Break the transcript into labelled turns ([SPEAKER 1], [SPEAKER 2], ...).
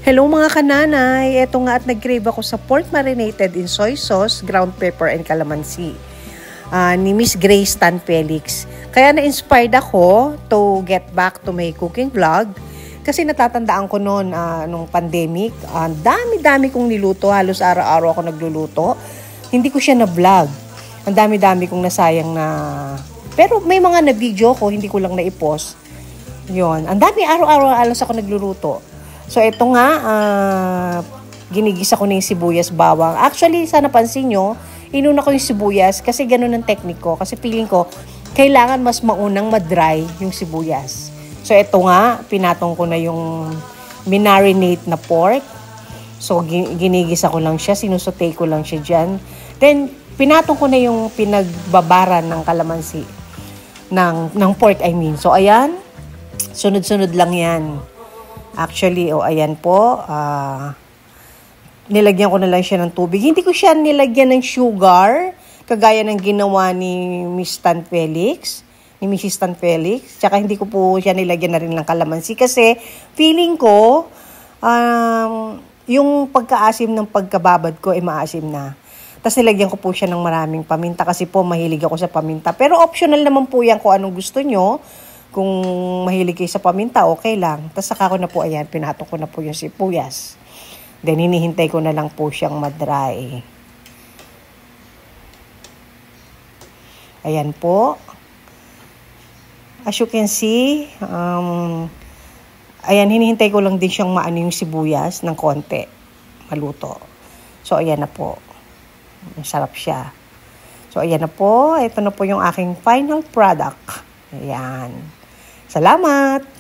[SPEAKER 1] Hello mga kananay! Eto nga at nag-crave ako sa pork marinated in soy sauce, ground pepper, and calamansi ni Miss Grace Tan Felix. Kaya na-inspired ako to get back to my cooking vlog kasi natatandaan ko noon nung pandemic, dami-dami kong niluto, halos araw-araw ako nagluluto. Hindi ko siya na-vlog. Ang dami-dami kong nasayang na... Pero may mga na-video ko, hindi ko lang na-i-post. Yun. Ang dami araw-araw alas ako nagluluto. So, ito nga, ginigisa ko na yung sibuyas bawang. Actually, sana pansin nyo, inuna ko yung sibuyas kasi ganun ang technique ko. Kasi feeling ko, kailangan mas maunang ma-dry yung sibuyas. So, ito nga, pinatong ko na yung minarinate na pork. So, ginigisa ko lang siya, sinusote ko lang siya dyan. Then, pinatong ko na yung pinagbabaran ng kalamansi. Ng pork, I mean. So, ayan, sunod-sunod lang yan. Actually, ayan po, nilagyan ko na lang siya ng tubig. Hindi ko siya nilagyan ng sugar, kagaya ng ginawa ni Miss Tan Felix, ni Mrs. Tan Felix. Tsaka hindi ko po siya nilagyan na rin ng kalamansi kasi feeling ko, yung pagkaasim ng pagkababad ko ay maasim na. Tapos nilagyan ko po siya ng maraming paminta kasi po mahilig ako sa paminta. Pero optional naman po yan kung anong gusto nyo. Kung mahilig kayo sa paminta, okay lang. Tapos saka ko na po, ayan, pinatong ko na po yung sibuyas. Then, hinihintay ko na lang po siyang madry. Ayan po. As you can see, ayan, hinihintay ko lang din siyang maano yung sibuyas ng konti. Maluto. So, ayan na po. Masarap siya. So, ayan na po. Ito na po yung aking final product. Ayan. Salamat!